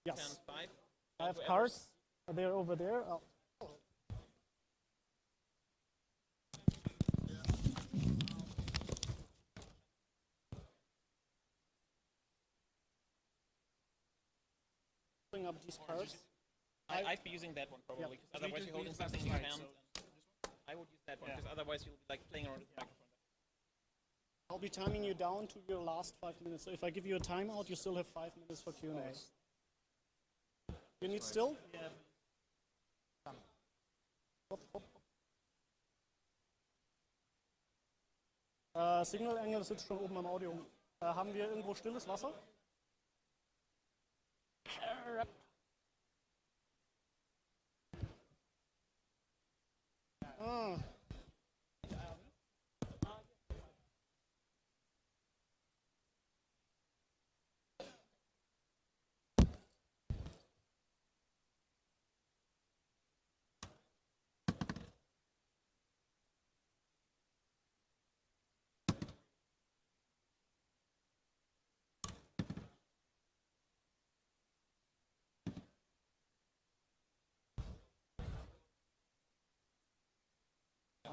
Yes. I have cards. They're over there. Oh. Bring up these cards. I'd be using that one probably, because otherwise you're holding something in your hand. I would use that one, because otherwise you'll be like playing around with the microphone. I'll be timing you down to your last 5 minutes. So if I give you a timeout, you still have 5 minutes for Q&A. You need still? Yeah. Signal Engel sitzt schon oben im Audio. Haben wir irgendwo stilles Wasser? Ah.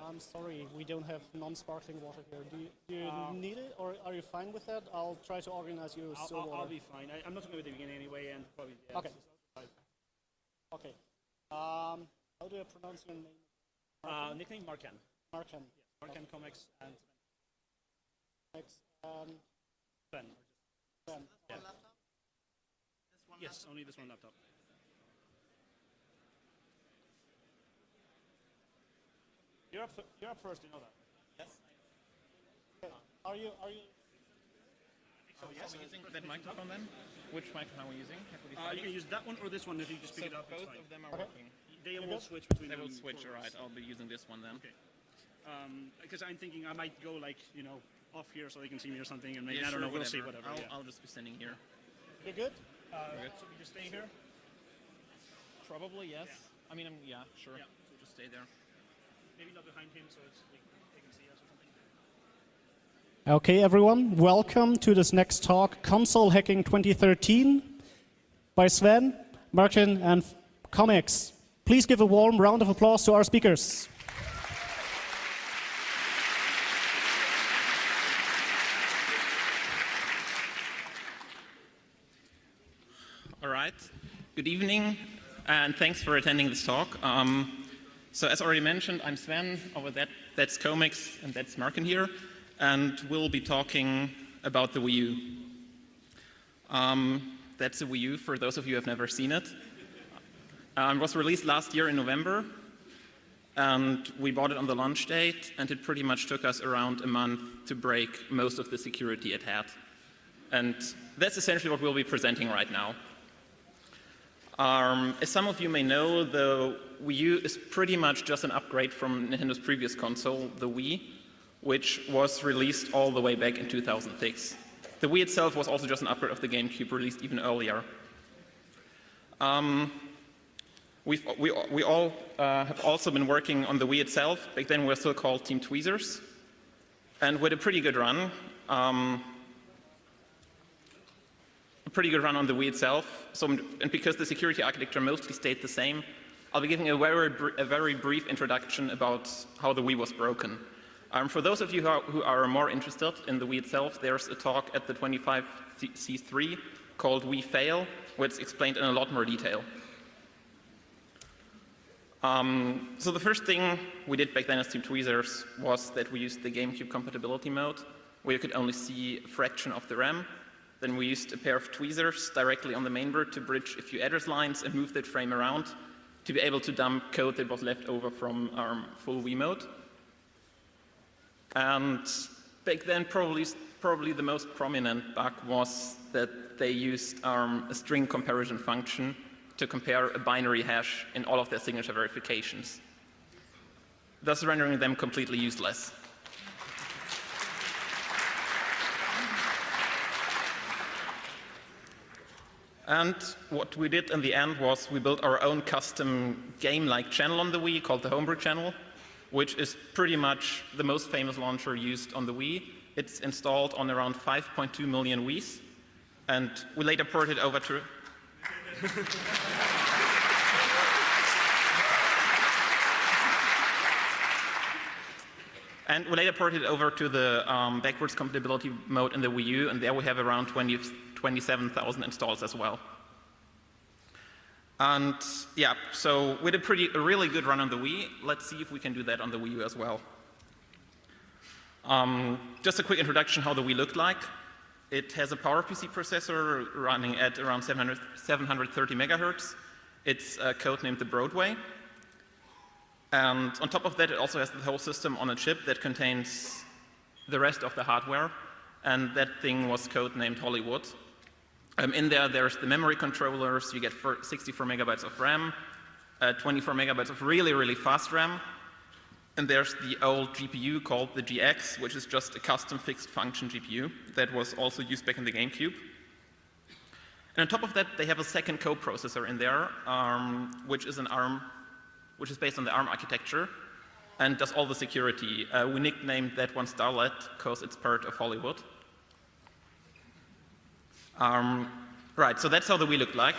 I'm sorry, we don't have non-sparkling water here. Do you need it, or are you fine with that? I'll try to organize you still water. I'll be fine. I'm not going to at the beginning anyway, and probably. Yeah, okay. Okay. How do I pronounce your name? Nickname Markan. Markan. Yes, Markan Comics and Ben. Ben. Yeah. Yes, only this one laptop. You're up first, you know that. Yes. Okay. Are you? So yes. Are we using that microphone then? Which microphone are we using? You can use that one or this one if you just pick it up. Both of them are working. They will switch between them. They will switch, all right. I'll be using this one then. Okay. Because I'm thinking I might go like, off here so they can see me or something, and maybe, Yeah, I don't sure, know, we'll see, whatever. I'll just be standing here. You're good? So we just stay here? Probably, yes. Yeah. I mean, yeah, sure. Yeah. So just stay there. Maybe not behind him, so they can see us or something. Okay, everyone, welcome to this next talk, Console Hacking 2013, by Sven, Martin, and Comics. Please give a warm round of applause to our speakers. All right. Good evening, and thanks for attending this talk. So as already mentioned, I'm Sven. Over that's Comics, and that's Markin here. And we'll be talking about the Wii U. That's the Wii U, for those of you who have never seen it. It was released last year in November, and we bought it on the launch date, and it pretty much took us around a month to break most of the security it had. And that's essentially what we'll be presenting right now. As some of you may know, the Wii U is pretty much just an upgrade from Nintendo's previous console, the Wii, which was released all the way back in 2006. The Wii itself was also just an upgrade of the GameCube, released even earlier. We all have also been working on the Wii itself. Back then we were still called Team Tweezers, and we had a pretty good run. On the Wii itself. And because the security architecture mostly stayed the same, I'll be giving a very brief introduction about how the Wii was broken. For those of you who are more interested in the Wii itself, there's a talk at the 25C3 called Wii Fail, where it's explained in a lot more detail. So the first thing we did back then as Team Tweezers was that we used the GameCube compatibility mode, where you could only see a fraction of the RAM. Then we used a pair of tweezers directly on the mainboard to bridge a few address lines and move that frame around to be able to dump code that was left over from our full Wii mode. And back then, probably the most prominent bug was that they used a string comparison function to compare a binary hash in all of their signature verifications, thus rendering them completely useless. And what we did in the end was we built our own custom game-like channel on the Wii called the Homebrew channel, which is pretty much the most famous launcher used on the Wii. It's installed on around 5.2 million Wiis, and we later ported over to... And we later ported it over to the backwards compatibility mode in the Wii U, and there we have around 27,000 installs as well. And yeah, so we did a really good run on the Wii. Let's see if we can do that on the Wii U as well. Just a quick introduction how the Wii looked like. It has a PowerPC processor running at around 730 megahertz. It's codenamed the Broadway. And on top of that, it also has the whole system on a chip that contains the rest of the hardware. And that thing was codenamed Hollywood. In there, there's the memory controllers. You get 64 megabytes of RAM, 24 megabytes of really, really fast RAM. And there's the old GPU called the GX, which is just a custom fixed function GPU that was also used back in the GameCube. And on top of that, they have a second coprocessor in there, which is based on the ARM architecture and does all the security. We nicknamed that one Starlet because it's part of Hollywood. Right, so that's how the Wii looked like.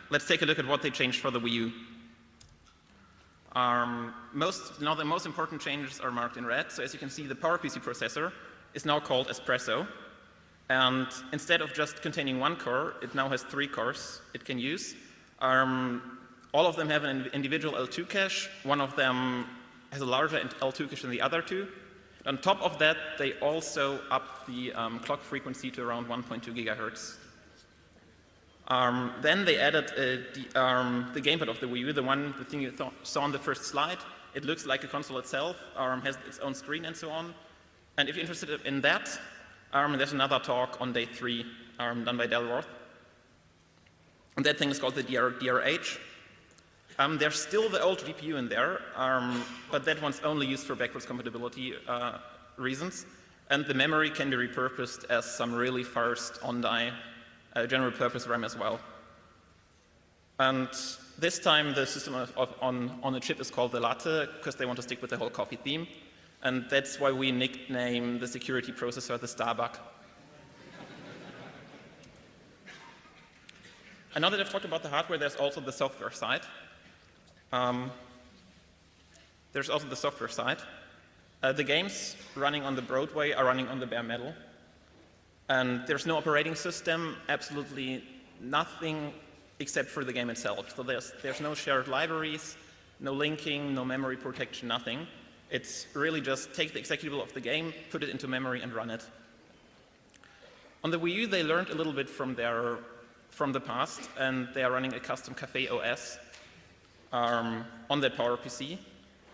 Let's take a look at what they changed for the Wii U. Now the most important changes are marked in red. So as you can see, the PowerPC processor is now called Espresso. And instead of just containing one core, it now has 3 cores it can use. All of them have an individual L2 cache. One of them has a larger L2 cache than the other 2. On top of that, they also up the clock frequency to around 1.2 gigahertz. Then they added the gamepad of the Wii U, the thing you saw on the first slide. It looks like a console itself, has its own screen and so on. And if you're interested in that, there's another talk on day 3 done by Delworth. And that thing is called the DRH. There's still the old GPU in there, but that one's only used for backwards compatibility reasons. And the memory can be repurposed as some really fast on-die general purpose RAM as well. And this time the system on the chip is called the Latte because they want to stick with the whole coffee theme. And that's why we nickname the security processor the Starbuck. And now that I've talked about the hardware, there's also the software side. The games running on the Broadway are running on the bare metal. And there's no operating system, absolutely nothing except for the game itself. So there's no shared libraries, no linking, no memory protection, nothing. It's really just take the executable of the game, put it into memory, and run it. On the Wii U, they learned a little bit from the past, and they are running a custom Café OS on that PowerPC.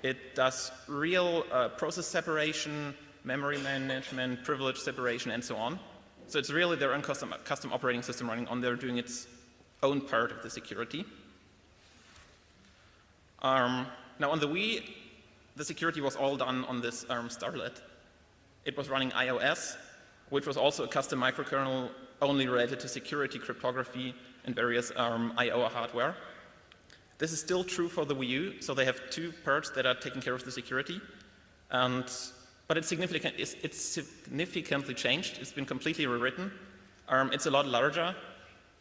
It does real process separation, memory management, privilege separation, and so on. So it's really their own custom operating system running on there, doing its own part of the security. Now on the Wii, the security was all done on this Starlet. It was running iOS, which was also a custom microkernel only related to security, cryptography, and various I/O hardware. This is still true for the Wii U, so they have 2 parts that are taking care of the security. But it's significantly changed. It's been completely rewritten. It's a lot larger,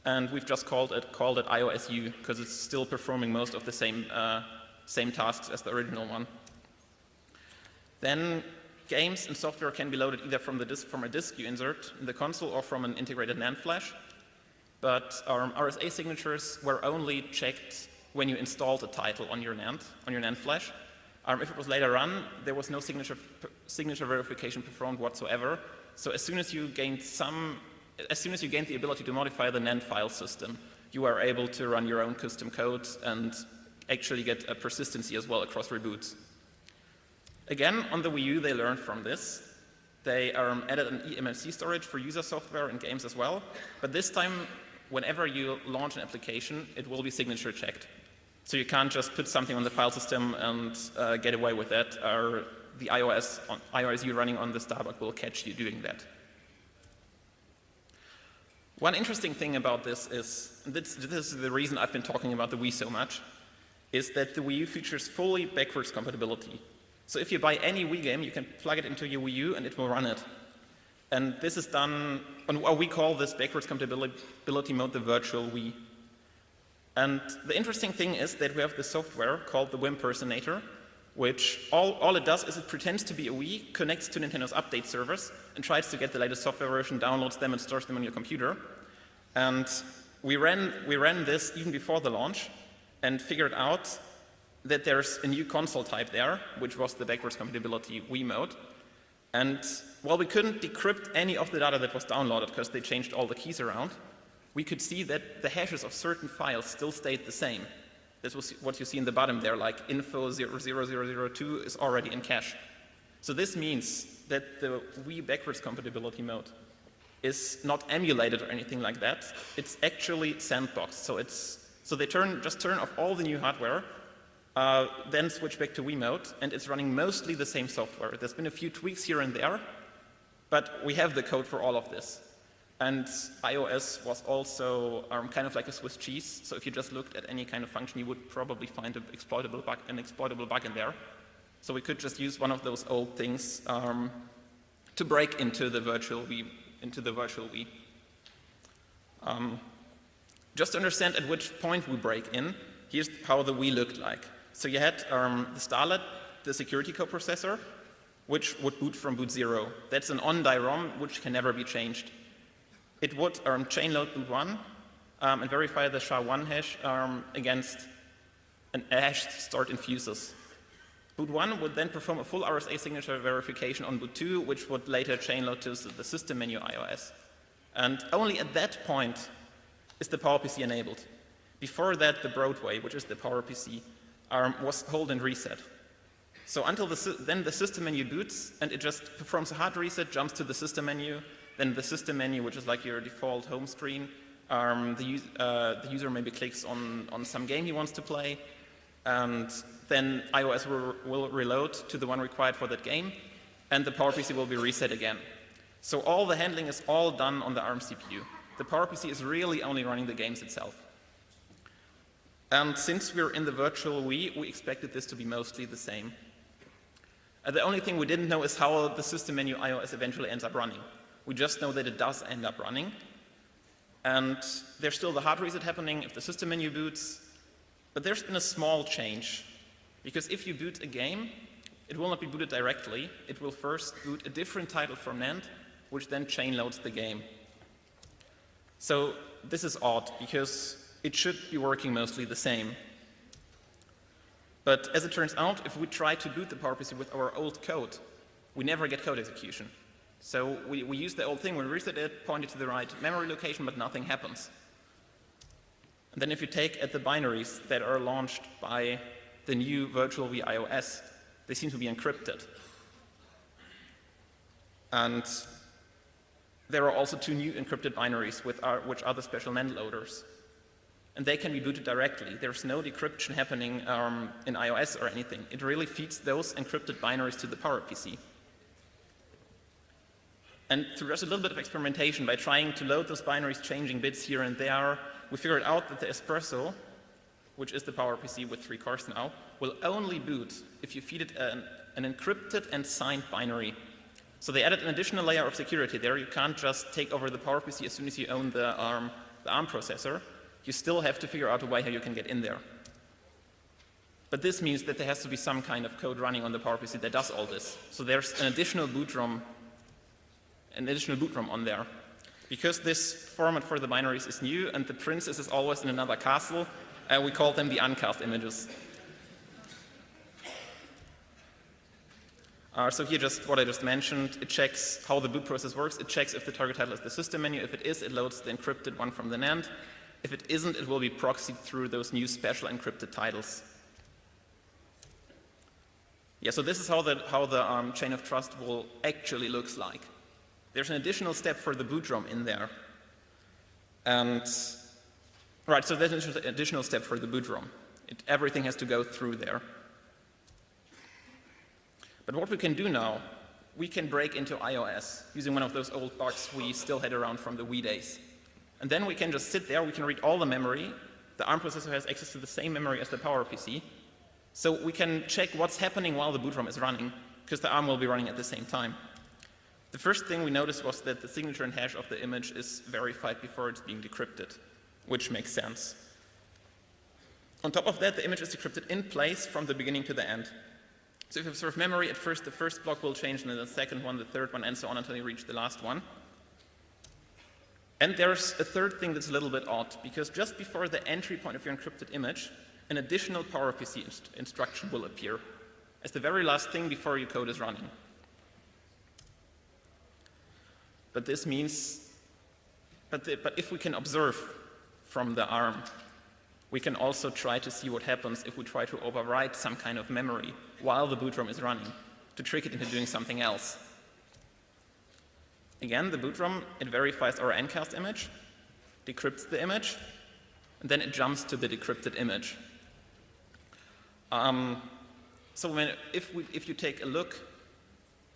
and we've just called it iOS U because it's still performing most of the same tasks as the original one. Then games and software can be loaded either from a disk you insert in the console or from an integrated NAND flash. But RSA signatures were only checked when you installed a title on your NAND flash. If it was later run, there was no signature verification performed whatsoever. So as soon as you gained the ability to modify the NAND file system, you are able to run your own custom code and actually get a persistency as well across reboots. Again, on the Wii U, they learned from this. They added an eMMC storage for user software and games as well. But this time, whenever you launch an application, it will be signature checked. So you can't just put something on the file system and get away with that, or the iOS U running on the Starbuck will catch you doing that. One interesting thing about this is, this is the reason I've been talking about the Wii so much, is that the Wii U features fully backwards compatibility. So if you buy any Wii game, you can plug it into your Wii U and it will run it. And this is done, we call this backwards compatibility mode the virtual Wii. And the interesting thing is that we have this software called the Wimpersonator, which all it does is it pretends to be a Wii, connects to Nintendo's update servers, and tries to get the latest software version, downloads them, and stores them on your computer. And we ran this even before the launch, and figured out that there's a new console type there, which was the backwards compatibility Wii mode. And while we couldn't decrypt any of the data that was downloaded because they changed all the keys around, we could see that the hashes of certain files still stayed the same. This was what you see in the bottom there, like info 00002 is already in cache. So this means that the Wii backwards compatibility mode is not emulated or anything like that. It's actually sandboxed. So they just turn off all the new hardware, then switch back to Wii mode, and it's running mostly the same software. There's been a few tweaks here and there, but we have the code for all of this. And iOS was also kind of like a Swiss cheese. So if you just looked at any kind of function, you would probably find an exploitable bug in there. So we could just use one of those old things to break into the virtual Wii. Just to understand at which point we break in, here's how the Wii looked like. So you had the Starlet, the security coprocessor, which would boot from boot 0. That's an on-die ROM, which can never be changed. It would chain load boot 1 and verify the SHA-1 hash against a hash stored in fuses. Boot 1 would then perform a full RSA signature verification on boot 2, which would later chain load to the system menu iOS. And only at that point is the PowerPC enabled. Before that, the Broadway, which is the PowerPC, was hold and reset. So until then the system menu boots, and it just performs a hard reset, jumps to the system menu. Then the system menu, which is like your default home screen, the user maybe clicks on some game he wants to play, and then iOS will reload to the one required for that game, and the PowerPC will be reset again. So all the handling is all done on the ARM CPU. The PowerPC is really only running the games itself. And since we're in the virtual Wii, we expected this to be mostly the same. The only thing we didn't know is how the system menu iOS eventually ends up running. We just know that it does end up running. And there's still the hard reset happening if the system menu boots. But there's been a small change. Because if you boot a game, it will not be booted directly. It will first boot a different title from NAND, which then chain loads the game. So this is odd, because it should be working mostly the same. But as it turns out, if we try to boot the PowerPC with our old code, we never get code execution. So we use the old thing, we reset it, point it to the right memory location, but nothing happens. And then if you take at the binaries that are launched by the new virtual Wii iOS, they seem to be encrypted. And there are also 2 new encrypted binaries, which are the special NAND loaders. And they can be booted directly. There's no decryption happening in iOS or anything. It really feeds those encrypted binaries to the PowerPC. And through just a little bit of experimentation, by trying to load those binaries, changing bits here and there, we figured out that the Espresso, which is the PowerPC with 3 cores now, will only boot if you feed it an encrypted and signed binary. So they added an additional layer of security there. You can't just take over the PowerPC as soon as you own the ARM processor. You still have to figure out a way how you can get in there. But this means that there has to be some kind of code running on the PowerPC that does all this. So there's an additional boot ROM on there. Because this format for the binaries is new and the princess is always in another castle, we call them the uncast images. So here just what I just mentioned, it checks how the boot process works. It checks if the target title is the system menu. If it is, it loads the encrypted one from the NAND. If it isn't, it will be proxied through those new special encrypted titles. Yeah, so this is how the chain of trust will actually looks like. There's an additional step for the boot ROM in there. And, right, so there's an additional step for the boot ROM. Everything has to go through there. But what we can do now, we can break into iOS using one of those old bugs we still had around from the Wii days. And then we can just sit there, we can read all the memory. The ARM processor has access to the same memory as the PowerPC. So we can check what's happening while the boot ROM is running, because the ARM will be running at the same time. The first thing we noticed was that the signature and hash of the image is verified before it's being decrypted, which makes sense. On top of that, the image is decrypted in place from the beginning to the end. So if you observe memory, at first the first block will change, and then the second one, the third one, and so on until you reach the last one. And there's a third thing that's a little bit odd, because just before the entry point of your encrypted image, an additional PowerPC instruction will appear as the very last thing before your code is running. But this means, but if we can observe from the ARM, we can also try to see what happens if we try to overwrite some kind of memory while the boot ROM is running to trick it into doing something else. Again, the boot ROM, it verifies our encast image, decrypts the image, and then it jumps to the decrypted image. So if you take a look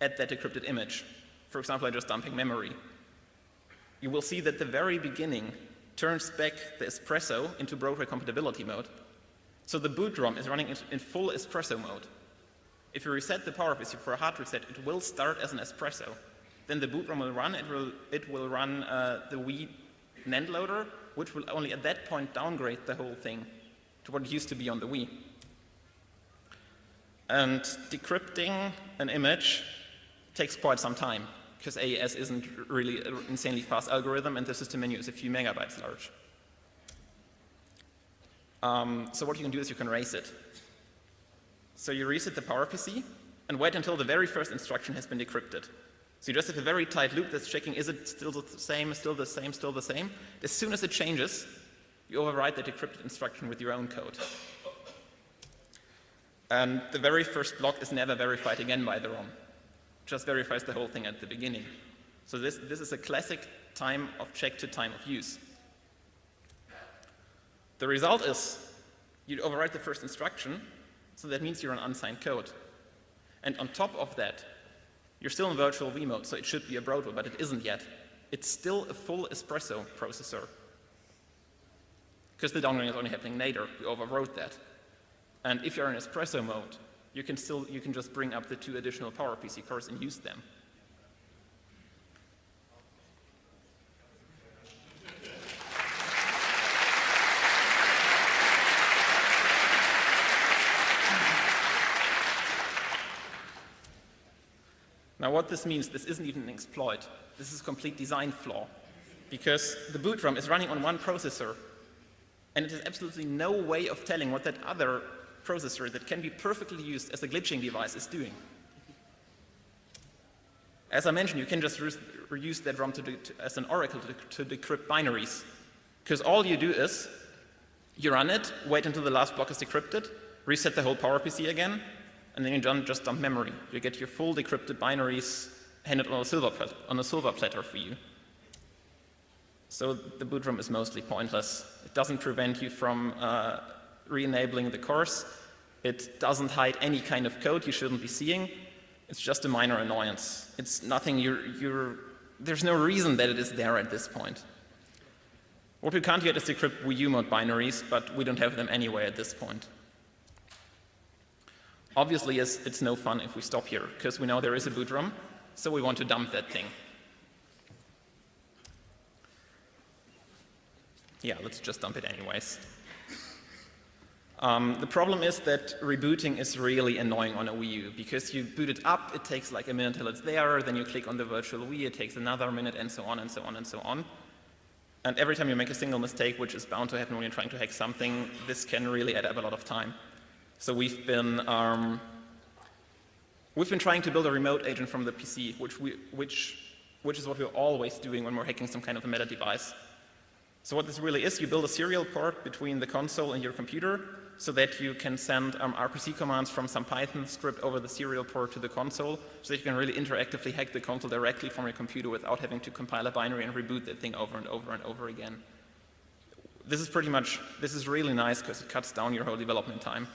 at that decrypted image, for example, I'm just dumping memory, you will see that the very beginning turns back the espresso into Broadway compatibility mode. So the boot ROM is running in full espresso mode. If you reset the PowerPC for a hard reset, it will start as an espresso. Then the boot ROM will run, it will run the Wii NAND loader, which will only at that point downgrade the whole thing to what it used to be on the Wii. And decrypting an image takes quite some time, because AES isn't really an insanely fast algorithm, and the system menu is a few megabytes large. So what you can do is you can race it. So you reset the PowerPC and wait until the very first instruction has been decrypted. So you just have a very tight loop that's checking, is it still the same, still the same, still the same? As soon as it changes, you overwrite the decrypted instruction with your own code. And the very first block is never verified again by the ROM. Just verifies the whole thing at the beginning. So this is a classic time of check to time of use. The result is you overwrite the first instruction, so that means you're on unsigned code. And on top of that, you're still in virtual Wii mode, so it should be a Broadway, but it isn't yet. It's still a full espresso processor. Because the downgrading is only happening later, you overwrote that. And if you're in espresso mode, you can just bring up the 2 additional PowerPC cores and use them. Now what this means, this isn't even an exploit. This is a complete design flaw. Because the boot ROM is running on one processor, and it has absolutely no way of telling what that other processor that can be perfectly used as a glitching device is doing. As I mentioned, you can just reuse that ROM as an oracle to decrypt binaries. Because all you do is, you run it, wait until the last block is decrypted, reset the whole PowerPC again, and then you just dump memory. You get your full decrypted binaries handed on a silver platter for you. So the boot ROM is mostly pointless. It doesn't prevent you from re-enabling the cores. It doesn't hide any kind of code you shouldn't be seeing. It's just a minor annoyance. It's nothing there's no reason that it is there at this point. What we can't yet is decrypt Wii U mode binaries, but we don't have them anyway at this point. Obviously, it's no fun if we stop here, because we know there is a boot ROM, so we want to dump that thing. Yeah, let's just dump it anyways. The problem is that rebooting is really annoying on a Wii U, because you boot it up, it takes like a minute till it's there, then you click on the virtual Wii, it takes another minute, and so on, and so on, and so on. And every time you make a single mistake, which is bound to happen when you're trying to hack something, this can really add up a lot of time. So we've been trying to build a remote agent from the PC, which is what we're always doing when we're hacking some kind of a meta device. So what this really is, you build a serial port between the console and your computer so that you can send RPC commands from some Python script over the serial port to the console so that you can really interactively hack the console directly from your computer without having to compile a binary and reboot that thing over and over and over again. This is really nice because it cuts down your whole development time.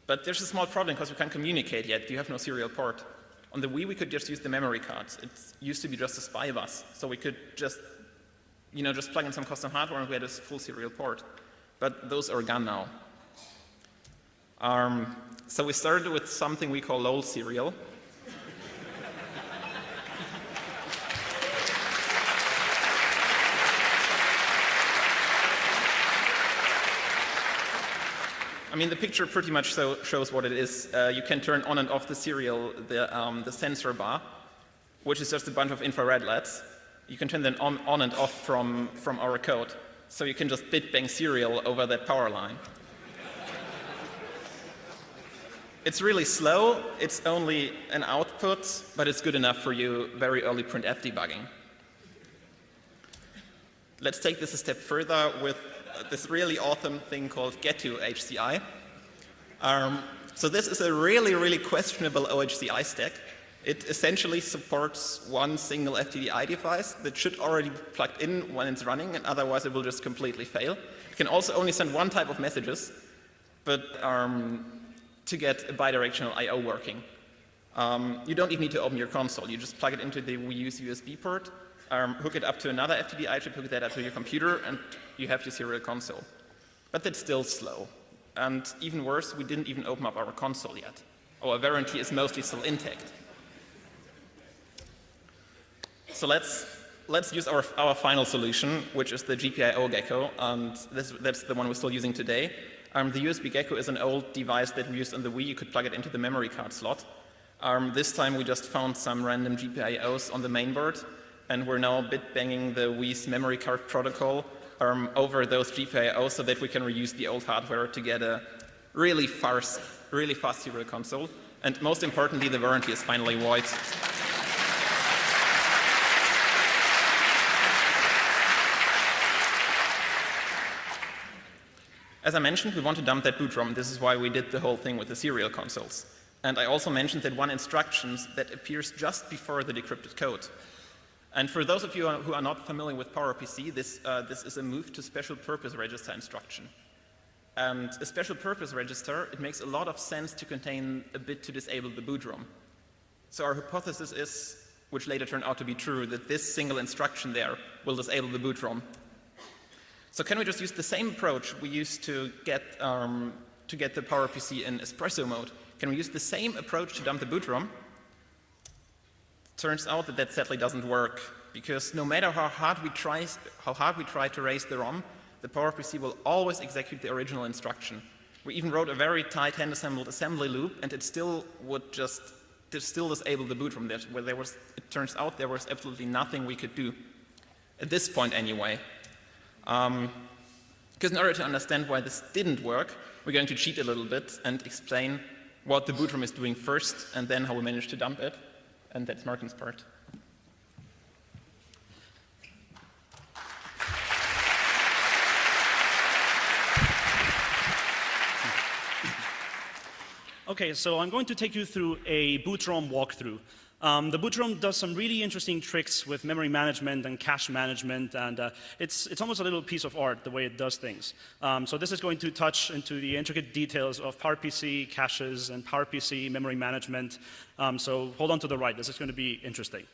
But there's a small problem because we can't communicate yet. You have no serial port. On the Wii, we could just use the memory cards. It used to be just a SPI bus, so we could just plug in some custom hardware and we had a full serial port. But those are gone now. So we started with something we call LOL serial. I mean, the picture pretty much shows what it is. You can turn on and off the serial, the sensor bar, which is just a bunch of infrared LEDs. You can turn them on and off from our code. So you can just bit bang serial over that power line. It's really slow. It's only an output, but it's good enough for you very early printf debugging. Let's take this a step further with this really awesome thing called get2HCI. So this is a really, really questionable OHCI stack. It essentially supports one single FTDI device that should already be plugged in when it's running, and otherwise it will just completely fail. It can also only send one type of messages, but to get a bidirectional I/O working. You don't even need to open your console. You just plug it into the Wii U's USB port, hook it up to another FTDI chip, hook that up to your computer, and you have your serial console. But that's still slow. And even worse, we didn't even open up our console yet. Our warranty is mostly still intact. So let's use our final solution, which is the GPIO Gecko, and that's the one we're still using today. The USB Gecko is an old device that we used on the Wii. You could plug it into the memory card slot. This time we just found some random GPIOs on the mainboard, and we're now bit-banging the Wii's memory card protocol over those GPIOs so that we can reuse the old hardware to get a really fast serial console. And most importantly, the warranty is finally void. As I mentioned, we want to dump that boot ROM. This is why we did the whole thing with the serial consoles. And I also mentioned that one instruction that appears just before the decrypted code. And for those of you who are not familiar with PowerPC, this is a move to special purpose register instruction. And a special purpose register, it makes a lot of sense to contain a bit to disable the boot ROM. So our hypothesis is, which later turned out to be true, that this single instruction there will disable the boot ROM. So can we just use the same approach we used to get the PowerPC in espresso mode? Can we use the same approach to dump the boot ROM? Turns out that sadly doesn't work, because no matter how hard we try to raise the ROM, the PowerPC will always execute the original instruction. We even wrote a very tight hand-assembled assembly loop, and it still would just disable the boot ROM. It turns out there was absolutely nothing we could do, at this point anyway. Because in order to understand why this didn't work, we're going to cheat a little bit and explain what the boot ROM is doing first, and then how we managed to dump it. And that's Martin's part. Okay, so I'm going to take you through a boot ROM walkthrough. The boot ROM does some really interesting tricks with memory management and cache management, and it's almost a little piece of art the way it does things. So this is going to touch into the intricate details of PowerPC caches and PowerPC memory management. So hold on to the right. This is going to be interesting.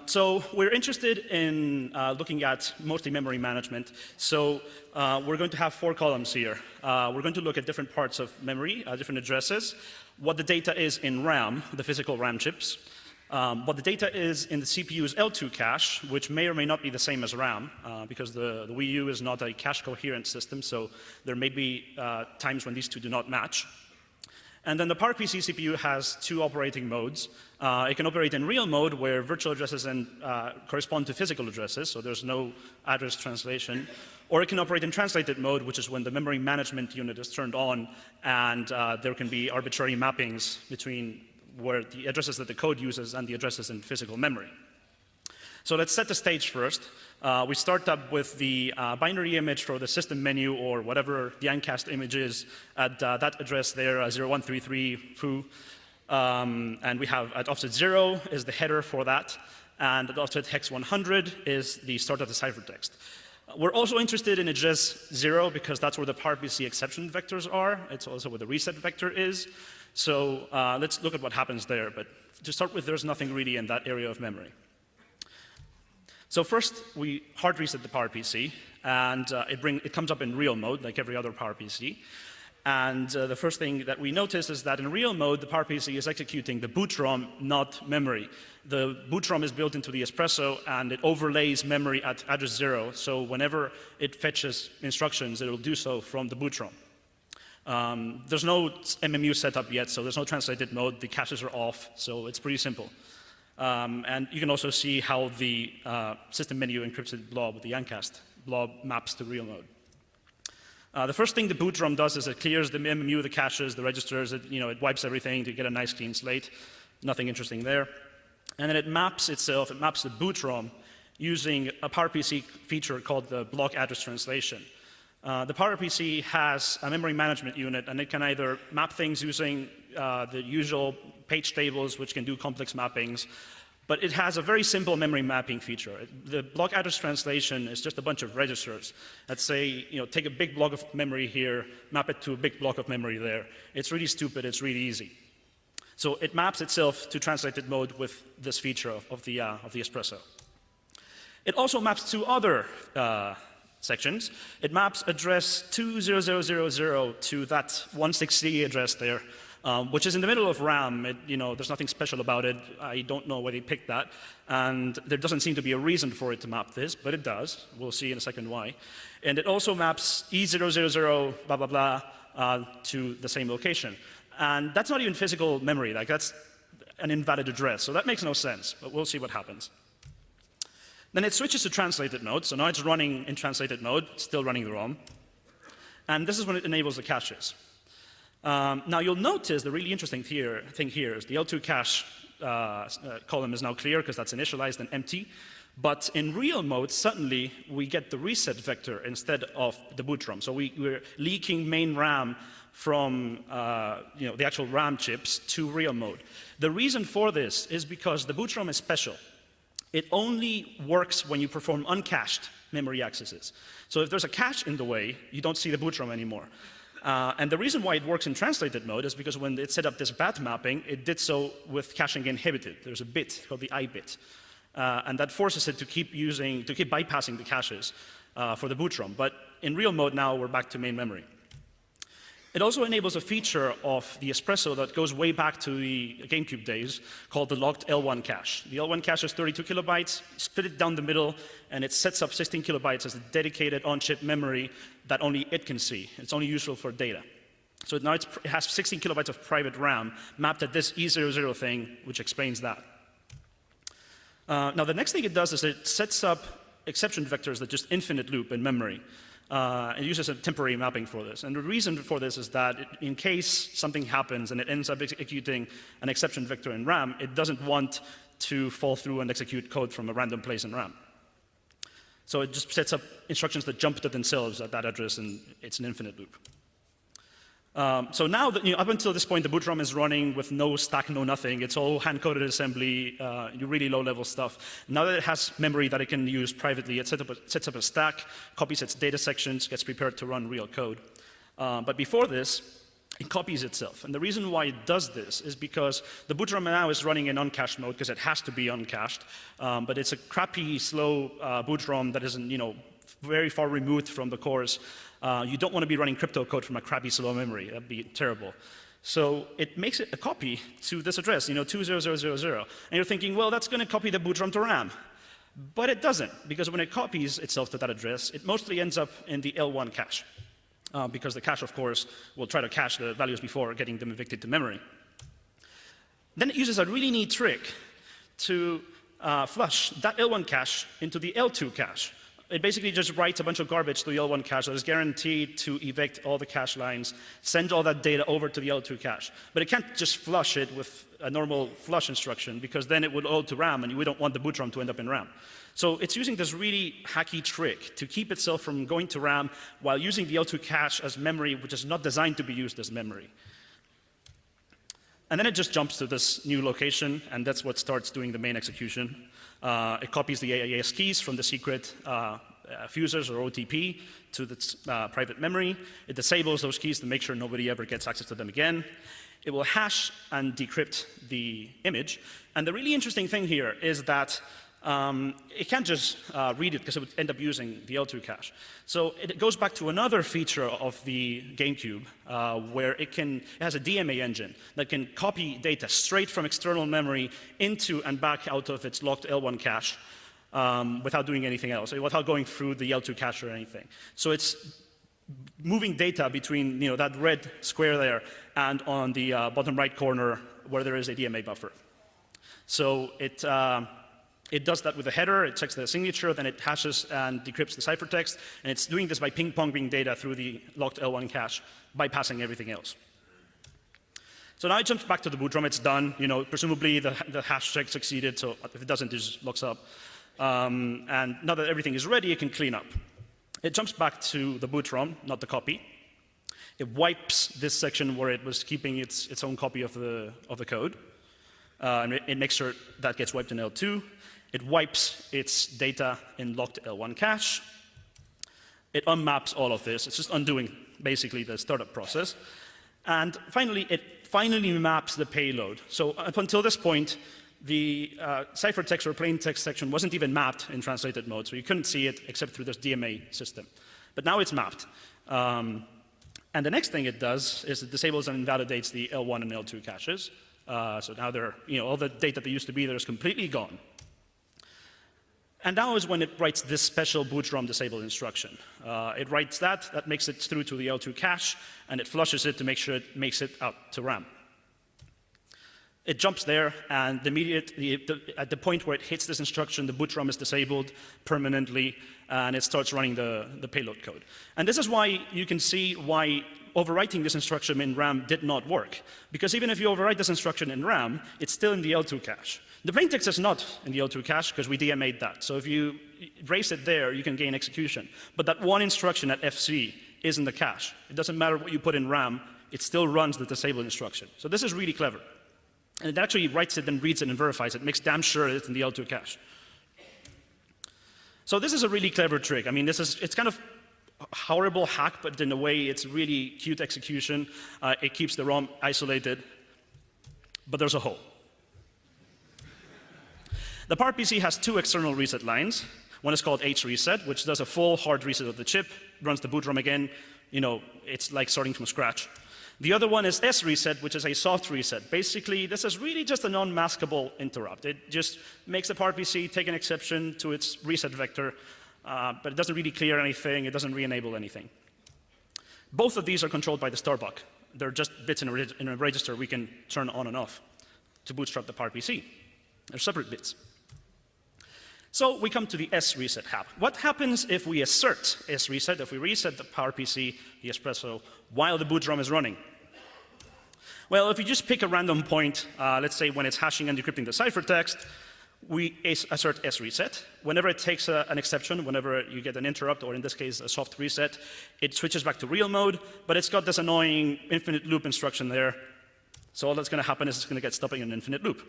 So we're interested in looking at mostly memory management. So we're going to have 4 columns here. We're going to look at different parts of memory, different addresses, what the data is in RAM, the physical RAM chips, what the data is in the CPU's L2 cache, which may or may not be the same as RAM, because the Wii U is not a cache coherent system, so there may be times when these two do not match. And then the PowerPC CPU has 2 operating modes. It can operate in real mode, where virtual addresses correspond to physical addresses, so there's no address translation. Or it can operate in translated mode, which is when the memory management unit is turned on, and there can be arbitrary mappings between where the addresses that the code uses and the addresses in physical memory. So let's set the stage first. We start up with the binary image for the system menu, or whatever the uncast image is, at that address there, 0133 foo. And we have at offset 0 is the header for that, and at offset hex 100 is the start of the ciphertext. We're also interested in address 0 because that's where the PowerPC exception vectors are. It's also where the reset vector is. So let's look at what happens there. But to start with, there's nothing really in that area of memory. So first, we hard reset the PowerPC, and it comes up in real mode, like every other PowerPC. And the first thing that we notice is that in real mode, the PowerPC is executing the boot ROM, not memory. The boot ROM is built into the Espresso, and it overlays memory at address 0. So whenever it fetches instructions, it will do so from the boot ROM. There's no MMU setup yet, so there's no translated mode. The caches are off, so it's pretty simple. And you can also see how the system menu encrypted blob, the uncast blob, maps to real mode. The first thing the boot ROM does is it clears the MMU, the caches, the registers. It wipes everything to get a nice clean slate. Nothing interesting there. And then it maps the boot ROM using a PowerPC feature called the block address translation. The PowerPC has a memory management unit, and it can either map things using the usual page tables, which can do complex mappings, but it has a very simple memory mapping feature. The block address translation is just a bunch of registers that say, take a big block of memory here, map it to a big block of memory there. It's really stupid, it's really easy. So it maps itself to translated mode with this feature of the Espresso. It also maps to other sections. It maps address 20000 to that 160 address there, which is in the middle of RAM. There's nothing special about it. I don't know why they picked that. And there doesn't seem to be a reason for it to map this, but it does. We'll see in a second why. And it also maps E000 blah, blah, blah to the same location. And that's not even physical memory. That's an invalid address. So that makes no sense, but we'll see what happens. Then it switches to translated mode. So now it's running in translated mode, still running the ROM. And this is when it enables the caches. Now you'll notice the really interesting thing here is the L2 cache column is now clear because that's initialized and empty. But in real mode, suddenly we get the reset vector instead of the boot ROM. So we're leaking main RAM from the actual RAM chips to real mode. The reason for this is because the boot ROM is special. It only works when you perform uncached memory accesses. So if there's a cache in the way, you don't see the boot ROM anymore. And the reason why it works in translated mode is because when it set up this BAT mapping, it did so with caching inhibited. There's a bit called the I bit. And that forces it to keep bypassing the caches for the boot ROM. But in real mode now, we're back to main memory. It also enables a feature of the Espresso that goes way back to the GameCube days called the locked L1 cache. The L1 cache is 32 kilobytes, split it down the middle, and it sets up 16 kilobytes as a dedicated on-chip memory that only it can see. It's only useful for data. So now it has 16 kilobytes of private RAM mapped at this E00 thing, which explains that. Now the next thing it does is it sets up exception vectors that just infinite loop in memory. It uses a temporary mapping for this. And the reason for this is that in case something happens and it ends up executing an exception vector in RAM, it doesn't want to fall through and execute code from a random place in RAM. So it just sets up instructions that jump to themselves at that address, and it's an infinite loop. So now, up until this point, the boot ROM is running with no stack, no nothing. It's all hand-coded assembly, really low-level stuff. Now that it has memory that it can use privately, it sets up a stack, copies its data sections, gets prepared to run real code. But before this, it copies itself. And the reason why it does this is because the boot ROM now is running in uncached mode because it has to be uncached. But it's a crappy, slow boot ROM that isn't, very far removed from the cores. You don't want to be running crypto code from a crappy, slow memory. That'd be terrible. So it makes it a copy to this address, 20000. And you're thinking, well, that's going to copy the boot ROM to RAM. But it doesn't, because when it copies itself to that address, it mostly ends up in the L1 cache. Because the cache, of course, will try to cache the values before getting them evicted to memory. Then it uses a really neat trick to flush that L1 cache into the L2 cache. It basically just writes a bunch of garbage to the L1 cache that is guaranteed to evict all the cache lines, send all that data over to the L2 cache. But it can't just flush it with a normal flush instruction, because then it would load to RAM, and we don't want the boot ROM to end up in RAM. So it's using this really hacky trick to keep itself from going to RAM while using the L2 cache as memory, which is not designed to be used as memory. And then it just jumps to this new location, and that's what starts doing the main execution. It copies the AES keys from the secret fusers or OTP to the private memory. It disables those keys to make sure nobody ever gets access to them again. It will hash and decrypt the image. And the really interesting thing here is that it can't just read it because it would end up using the L2 cache. So it goes back to another feature of the GameCube where it has a DMA engine that can copy data straight from external memory into and back out of its locked L1 cache without doing anything else, without going through the L2 cache or anything. So it's moving data between that red square there and on the bottom right corner where there is a DMA buffer. So it does that with a header, it checks the signature, then it hashes and decrypts the ciphertext, and it's doing this by ping-ponging data through the locked L1 cache, bypassing everything else. So now it jumps back to the boot ROM, it's done. Presumably the hash check succeeded, so if it doesn't, it just locks up. And now that everything is ready, it can clean up. It jumps back to the boot ROM, not the copy. It wipes this section where it was keeping its own copy of the code. And it makes sure that gets wiped in L2. It wipes its data in locked L1 cache. It unmaps all of this. It's just undoing, basically, the startup process. And finally, it maps the payload. So up until this point, the ciphertext or plain text section wasn't even mapped in translated mode, so you couldn't see it except through this DMA system. But now it's mapped. And the next thing it does is it disables and invalidates the L1 and L2 caches. So now all the data that used to be there is completely gone. And now is when it writes this special boot ROM disable instruction. It writes that makes it through to the L2 cache, and it flushes it to make sure it makes it out to RAM. It jumps there, and at the point where it hits this instruction, the boot ROM is disabled permanently, and it starts running the payload code. And this is why you can see why overwriting this instruction in RAM did not work. Because even if you overwrite this instruction in RAM, it's still in the L2 cache. The plaintext is not in the L2 cache because we DMA'd that. So if you erase it there, you can gain execution. But that one instruction at FC is in the cache. It doesn't matter what you put in RAM, it still runs the disable instruction. So this is really clever. And it actually writes it and reads it and verifies it, makes damn sure it's in the L2 cache. So this is a really clever trick. I mean, it's kind of a horrible hack, but in a way it's really cute execution. It keeps the ROM isolated, but there's a hole. The PowerPC has two external reset lines. One is called H-reset, which does a full hard reset of the chip, runs the boot ROM again. It's like starting from scratch. The other one is S-reset, which is a soft reset. Basically, this is really just a non-maskable interrupt. It just makes the PowerPC take an exception to its reset vector, but it doesn't really clear anything. It doesn't re-enable anything. Both of these are controlled by the starbuck. They're just bits in a register we can turn on and off to bootstrap the PowerPC. They're separate bits. So we come to the S-reset hap. What happens if we assert S-reset, if we reset the PowerPC, the Espresso, while the boot ROM is running? Well, if you just pick a random point, let's say when it's hashing and decrypting the ciphertext, we assert S-reset. Whenever it takes an exception, whenever you get an interrupt, or in this case, a soft reset, it switches back to real mode, but it's got this annoying infinite loop instruction there. So all that's going to happen is it's going to get stuck in an infinite loop.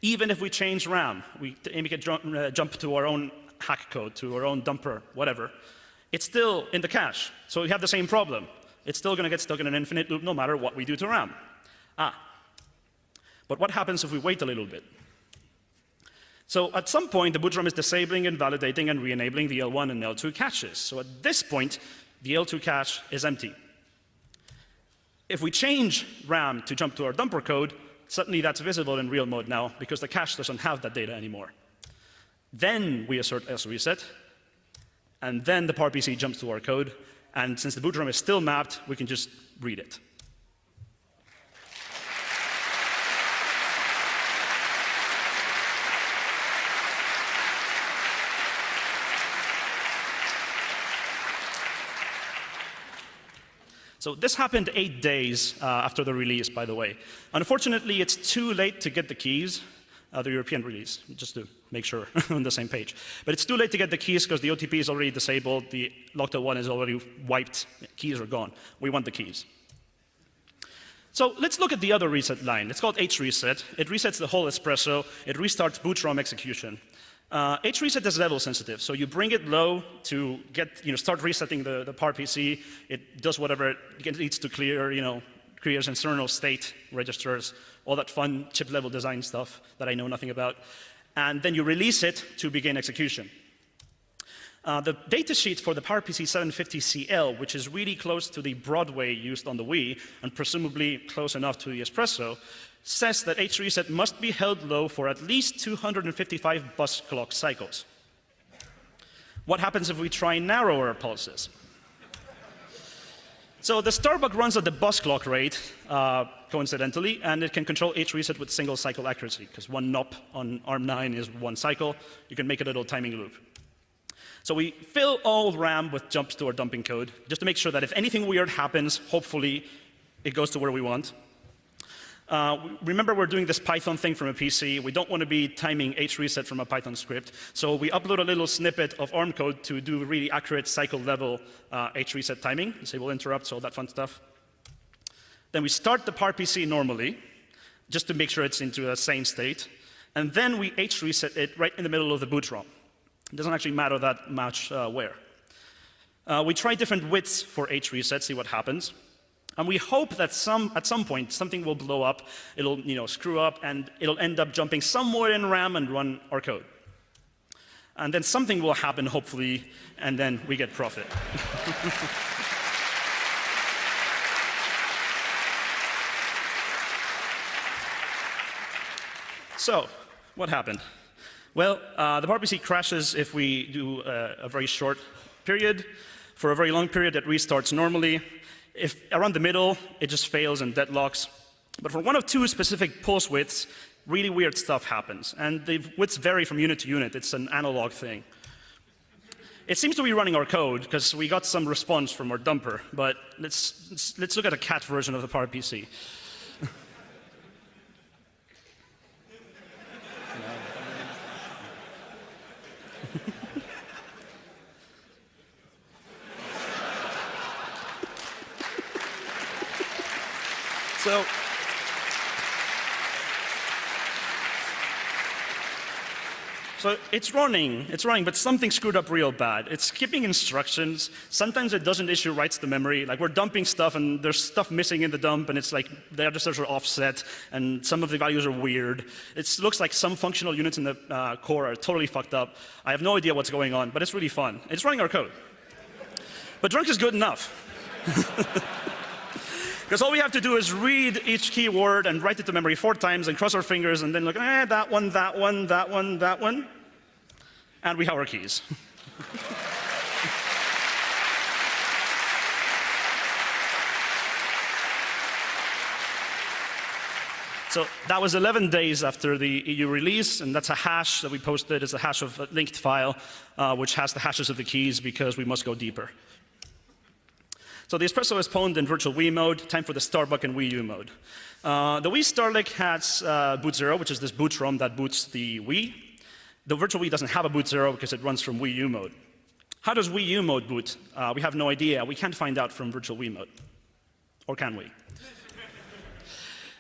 Even if we change RAM, we make it jump to our own hack code, to our own dumper, whatever, it's still in the cache. So we have the same problem. It's still going to get stuck in an infinite loop no matter what we do to RAM. But what happens if we wait a little bit? So at some point, the boot ROM is disabling and validating and re-enabling the L1 and L2 caches. So at this point, the L2 cache is empty. If we change RAM to jump to our dumper code, suddenly that's visible in real mode now because the cache doesn't have that data anymore. Then we assert S-reset, and then the PowerPC jumps to our code, and since the boot ROM is still mapped, we can just read it. So this happened 8 days after the release, by the way. Unfortunately, it's too late to get the keys, the European release, just to make sure we're on the same page. But it's too late to get the keys because the OTP is already disabled, the locked L1 is already wiped, keys are gone. We want the keys. So let's look at the other reset line. It's called H-reset. It resets the whole Espresso. It restarts boot ROM execution. H-reset is level sensitive, so you bring it low to start resetting the PowerPC. It does whatever it needs to clear, clears internal state registers, all that fun chip level design stuff that I know nothing about. and then you release it to begin execution. The datasheet for the PowerPC 750CL, which is really close to the Broadway used on the Wii, and presumably close enough to the Espresso, says that hreset must be held low for at least 255 bus clock cycles. What happens if we try narrower pulses? So the Starbuck runs at the bus clock rate, coincidentally, and it can control hreset with single cycle accuracy, because one NOP on ARM9 is one cycle. You can make a little timing loop. So we fill all RAM with jumps to our dumping code, just to make sure that if anything weird happens, hopefully it goes to where we want. Remember, we're doing this Python thing from a PC. We don't want to be timing hreset from a Python script. So we upload a little snippet of ARM code to do really accurate cycle level hreset timing, disable interrupts, all that fun stuff. Then we start the PowerPC normally, just to make sure it's into a sane state. And then we hreset it right in the middle of the boot ROM. It doesn't actually matter that much where. We try different widths for hreset, see what happens. And we hope that at some point, something will blow up, it'll screw up, and it'll end up jumping somewhere in RAM and run our code. And then something will happen, hopefully, and then we get profit. So, what happened? Well, the PowerPC crashes if we do a very short period. For a very long period, it restarts normally. If around the middle, it just fails and deadlocks. But for one of two specific pulse widths, really weird stuff happens. And the widths vary from unit to unit. It's an analog thing. It seems to be running our code, because we got some response from our dumper. But let's look at a cat version of the PowerPC. So it's running, but something screwed up real bad. It's skipping instructions. Sometimes it doesn't issue writes to memory. Like, we're dumping stuff, and there's stuff missing in the dump, and it's like the registers are offset, and some of the values are weird. It looks like some functional units in the core are totally fucked up. I have no idea what's going on, but it's really fun. It's running our code. But drunk is good enough. Because all we have to do is read each keyword and write it to memory 4 times and cross our fingers and then look, that one, that one, that one, that one. And we have our keys. So that was 11 days after the EU release, and that's a hash that we posted. It's a hash of a linked file, which has the hashes of the keys because we must go deeper. So the Espresso is pawned in virtual Wii mode. Time for the Starbuck and Wii U mode. The Wii Starlink has boot 0, which is this boot ROM that boots the Wii. The virtual Wii doesn't have a boot 0 because it runs from Wii U mode. How does Wii U mode boot? We have no idea. We can't find out from virtual Wii mode. Or can we?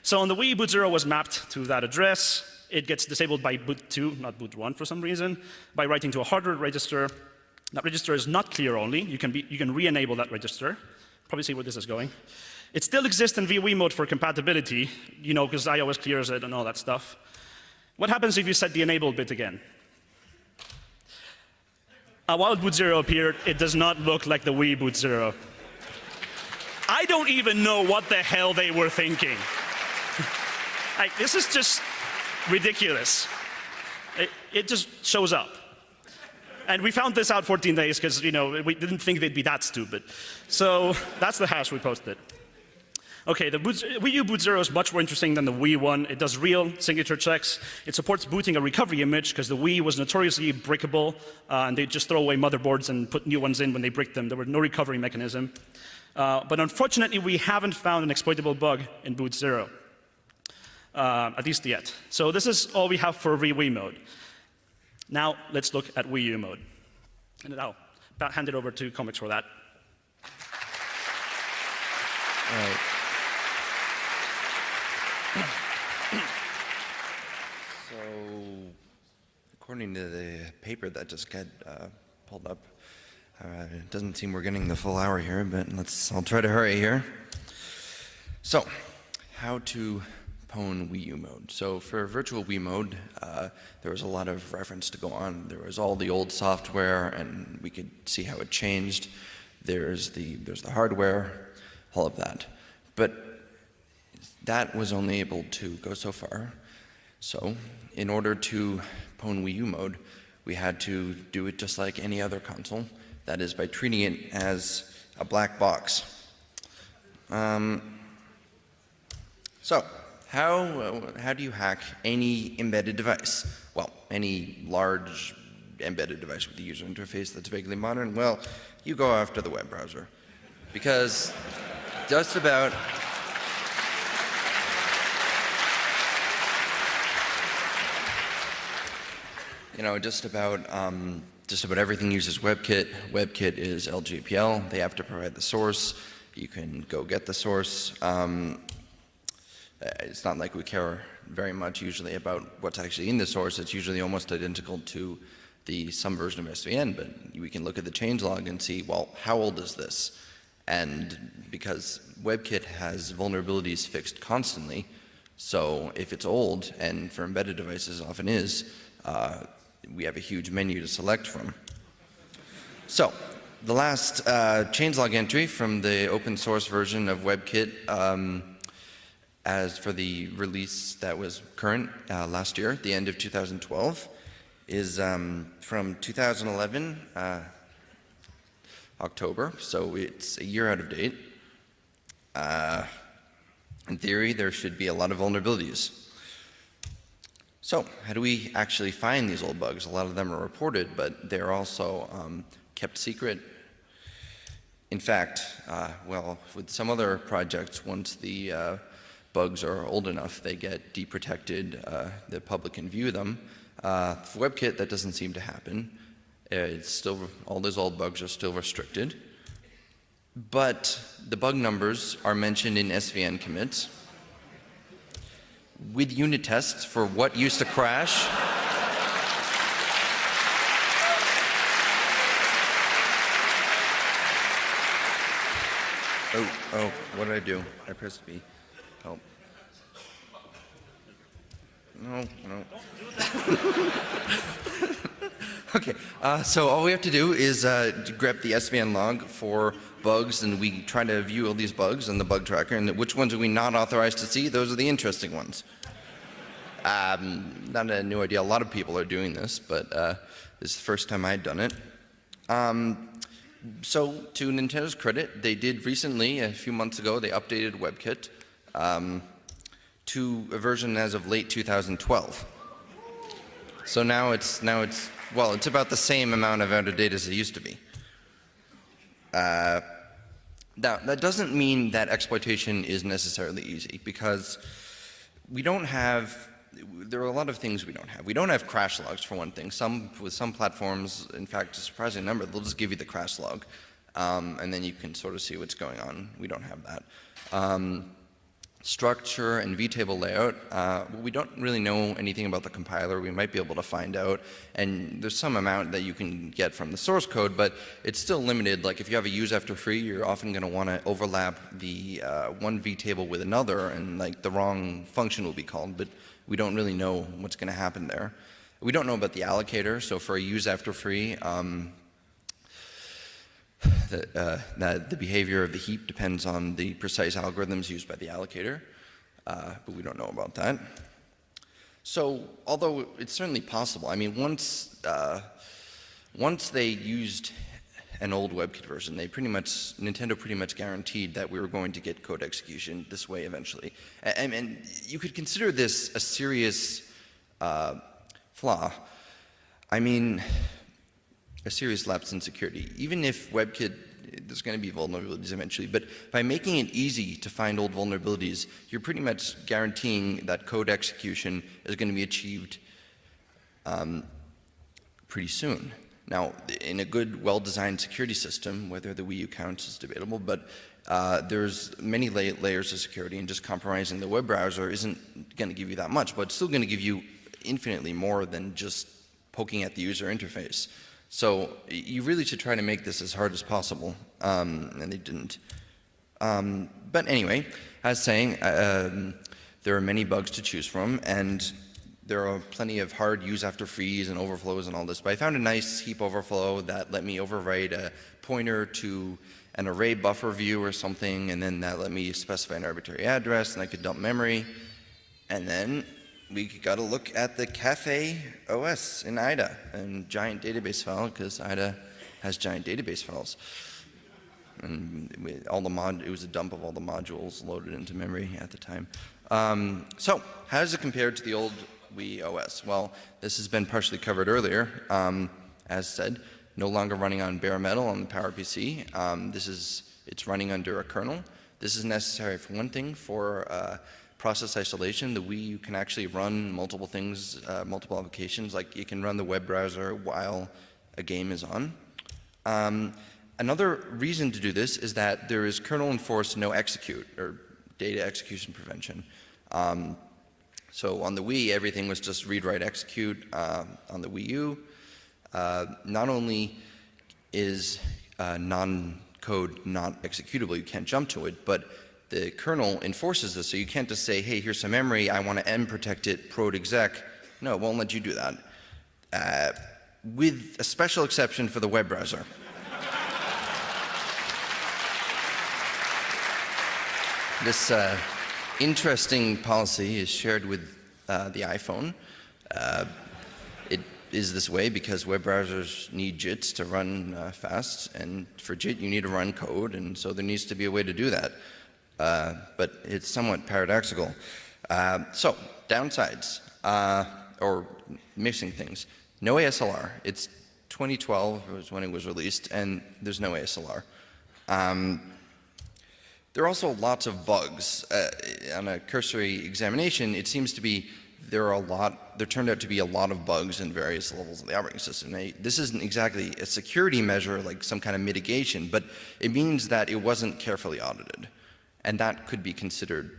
So on the Wii, boot 0 was mapped to that address. It gets disabled by boot 2, not boot 1 for some reason, by writing to a hardware register. That register is not clear only. You can re-enable that register. Probably see where this is going. It still exists in Wii mode for compatibility, because iOS clears it and all that stuff. What happens if you set the enable bit again? While boot 0 appeared, it does not look like the Wii boot 0. I don't even know what the hell they were thinking. This is just ridiculous. It just shows up. And we found this out 14 days because, we didn't think they'd be that stupid. So that's the hash we posted. Okay, the Wii U boot 0 is much more interesting than the Wii one. It does real signature checks. It supports booting a recovery image because the Wii was notoriously brickable, and they just throw away motherboards and put new ones in when they bricked them. There was no recovery mechanism. But unfortunately, we haven't found an exploitable bug in boot 0, at least yet. So this is all we have for Wii mode. Now, let's look at Wii U mode. And I'll hand it over to Comics for that. All right. So, according to the paper that just got pulled up, it doesn't seem we're getting the full hour here, but I'll try to hurry here. So, how to pwn Wii U mode. So for virtual Wii mode, there was a lot of reference to go on. There was all the old software, and we could see how it changed. There's the hardware, all of that. But that was only able to go so far. So in order to pwn Wii U mode, we had to do it just like any other console. That is, by treating it as a black box. So how do you hack any embedded device? Well, any large embedded device with a user interface that's vaguely modern? Well, you go after the web browser. Because just about just about everything uses WebKit. WebKit is LGPL. They have to provide the source. You can go get the source. It's not like we care very much usually about what's actually in the source. It's usually almost identical to some version of SVN, but we can look at the changelog and see, well, how old is this? And because WebKit has vulnerabilities fixed constantly, so if it's old, and for embedded devices often is, we have a huge menu to select from. So the last changelog entry from the open source version of WebKit, as for the release that was current last year, the end of 2012, is from 2011, October, so it's a year out of date. In theory, there should be a lot of vulnerabilities. So how do we actually find these old bugs? A lot of them are reported, but they're also kept secret. In fact, well, with some other projects, once the bugs are old enough, they get deprotected, the public can view them. For WebKit, that doesn't seem to happen. It's still, all those old bugs are still restricted. But the bug numbers are mentioned in SVN commits with unit tests for what used to crash. Oh, what did I do? I pressed B. Help. No. Okay, so all we have to do is grep the SVN log for bugs, and we try to view all these bugs in the bug tracker, and which ones are we not authorized to see? Those are the interesting ones. Not a new idea. A lot of people are doing this, but this is the first time I'd done it. So to Nintendo's credit, they did recently, a few months ago, they updated WebKit to a version as of late 2012. So now it's well, it's about the same amount of out of date as it used to be. Now, that doesn't mean that exploitation is necessarily easy, because we don't have, there are a lot of things we don't have. We don't have crash logs, for one thing. With some platforms, in fact, a surprising number, they'll just give you the crash log, and then you can sort of see what's going on. We don't have that. Structure and vtable layout, we don't really know anything about the compiler. We might be able to find out, and there's some amount that you can get from the source code, but it's still limited. Like if you have a use after free, you're often going to want to overlap the one vtable with another, and like the wrong function will be called, but we don't really know what's going to happen there. We don't know about the allocator, so for a use after free, the behavior of the heap depends on the precise algorithms used by the allocator, but we don't know about that. So, although it's certainly possible, I mean, once they used an old WebKit version, Nintendo pretty much guaranteed that we were going to get code execution this way eventually. And you could consider this a serious flaw. I mean, a serious lapse in security. Even if WebKit, there's going to be vulnerabilities eventually, but by making it easy to find old vulnerabilities, you're pretty much guaranteeing that code execution is going to be achieved pretty soon. Now, in a good, well-designed security system, whether the Wii U counts is debatable, but there's many layers of security, and just compromising the web browser isn't going to give you that much, but it's still going to give you infinitely more than just poking at the user interface. So you really should try to make this as hard as possible, and they didn't. But anyway, as saying, there are many bugs to choose from, and there are plenty of hard use after freeze and overflows and all this. But I found a nice heap overflow that let me overwrite a pointer to an array buffer view or something, and then that let me specify an arbitrary address, and I could dump memory. And then we got to look at the Cafe OS in IDA and giant database file, because IDA has giant database files. And it was a dump of all the modules loaded into memory at the time. So how does it compare to the old Wii OS? Well, this has been partially covered earlier. As said, no longer running on bare metal on the PowerPC. It's running under a kernel. This is necessary for one thing, for process isolation. The Wii U can actually run multiple things, multiple applications. Like you can run the web browser while a game is on. Another reason to do this is that there is kernel enforced no execute, or data execution prevention. So on the Wii, everything was just read, write, execute. On the Wii U, not only is non-code not executable, you can't jump to it, but the kernel enforces this, so you can't just say, hey, here's some memory, I want to end protect it, prod exec. No, it won't let you do that. With a special exception for the web browser. This interesting policy is shared with the iPhone. It is this way because web browsers need JITs to run fast, and for JIT you need to run code, and so there needs to be a way to do that. But it's somewhat paradoxical. So, downsides, or missing things. No ASLR. It's 2012 was when it was released, and there's no ASLR. There are also lots of bugs. On a cursory examination, it seems to be there turned out to be a lot of bugs in various levels of the operating system. This isn't exactly a security measure like some kind of mitigation, but it means that it wasn't carefully audited. And that could be considered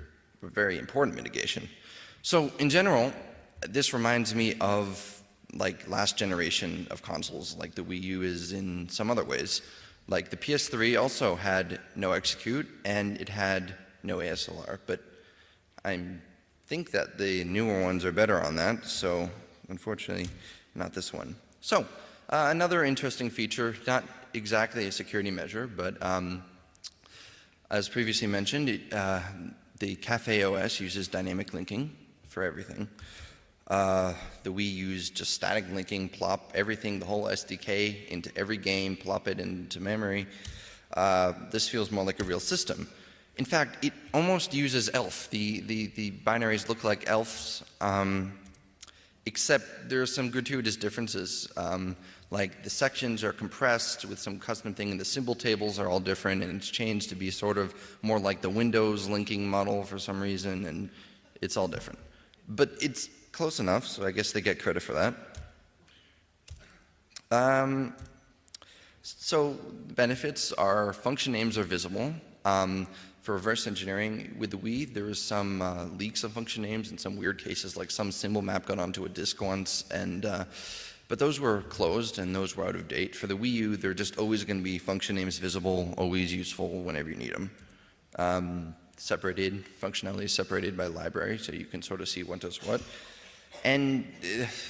a very important mitigation. So in general, this reminds me of like last generation of consoles, like the Wii U is in some other ways. Like the PS3 also had no execute and it had no ASLR, but I think that the newer ones are better on that, so unfortunately not this one. So another interesting feature, not exactly a security measure, but as previously mentioned, the Cafe OS uses dynamic linking for everything. The Wii used just static linking, plop everything, the whole SDK into every game, plop it into memory. This feels more like a real system. In fact, it almost uses ELF. The binaries look like ELFs, except there are some gratuitous differences. Like the sections are compressed with some custom thing, and the symbol tables are all different, and it's changed to be sort of more like the Windows linking model for some reason, and it's all different. But it's close enough, so I guess they get credit for that. So benefits are function names are visible. For reverse engineering with the Wii, there was some leaks of function names in some weird cases, like some symbol map got onto a disk once, and but those were closed and those were out of date. For the Wii U, they're just always going to be function names visible, always useful whenever you need them. Separated, functionality is separated by library, so you can sort of see what does what. And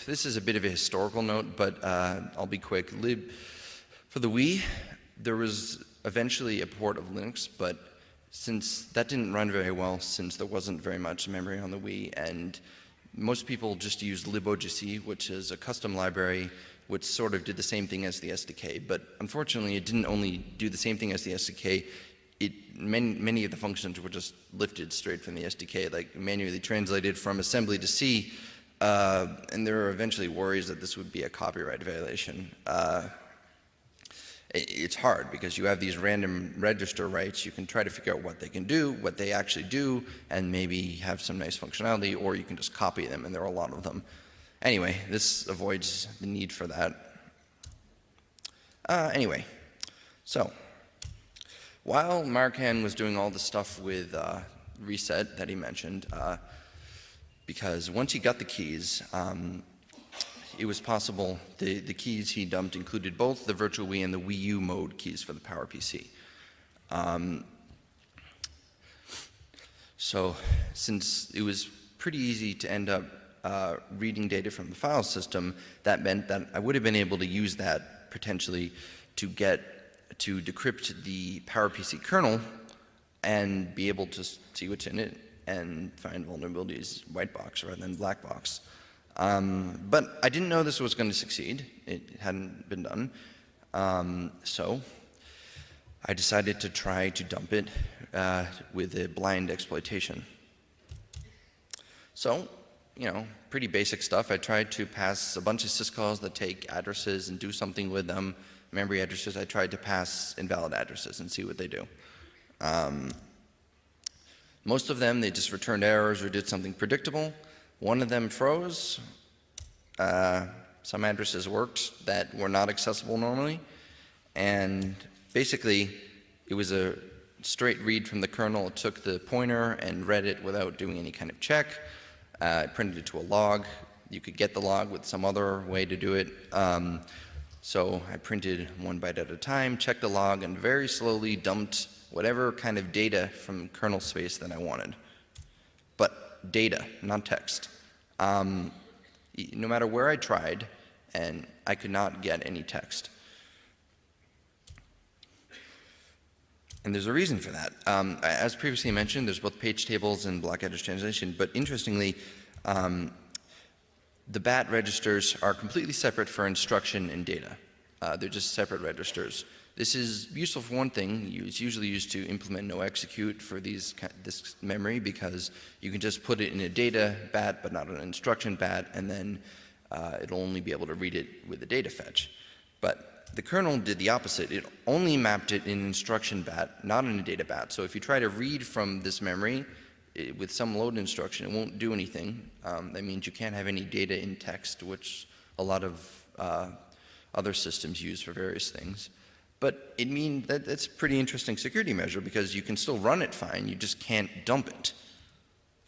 this is a bit of a historical note, but I'll be quick. For the Wii, there was eventually a port of Linux, but since that didn't run very well, since there wasn't very much memory on the Wii, and most people just used libogc, which is a custom library which sort of did the same thing as the SDK, but unfortunately it didn't only do the same thing as the SDK, many of the functions were just lifted straight from the SDK, like manually translated from assembly to C, and there were eventually worries that this would be a copyright violation. It's hard because you have these random register rights. You can try to figure out what they can do, what they actually do, and maybe have some nice functionality, or you can just copy them, and there are a lot of them. Anyway, this avoids the need for that. Anyway, so while Markan was doing all the stuff with reset that he mentioned, because once he got the keys, it was possible, the keys he dumped included both the Virtual Wii and the Wii U mode keys for the PowerPC. So since it was pretty easy to end up reading data from the file system, that meant that I would have been able to use that potentially to decrypt the PowerPC kernel and be able to see what's in it and find vulnerabilities white box rather than black box. But I didn't know this was going to succeed. It hadn't been done. So I decided to try to dump it with a blind exploitation. So, you know, pretty basic stuff. I tried to pass a bunch of syscalls that take addresses and do something with them. Memory addresses, I tried to pass invalid addresses and see what they do. Most of them, they just returned errors or did something predictable. One of them froze. Some addresses worked that were not accessible normally. And basically, it was a straight read from the kernel. It took the pointer and read it without doing any kind of check. It printed it to a log. You could get the log with some other way to do it. So I printed 1 byte at a time, checked the log, and very slowly dumped whatever kind of data from kernel space that I wanted. But data, not text. No matter where I tried, and I could not get any text. And there's a reason for that. As previously mentioned, there's both page tables and block address translation, but interestingly, the BAT registers are completely separate for instruction and data. They're just separate registers. This is useful for one thing. It's usually used to implement no execute for this memory because you can just put it in a data BAT but not an instruction BAT, and then it'll only be able to read it with a data fetch. But the kernel did the opposite. It only mapped it in instruction BAT, not in a data BAT. So if you try to read from this memory with some load instruction, it won't do anything. That means you can't have any data in text, which a lot of other systems use for various things. But it means that it's a pretty interesting security measure because you can still run it fine, you just can't dump it.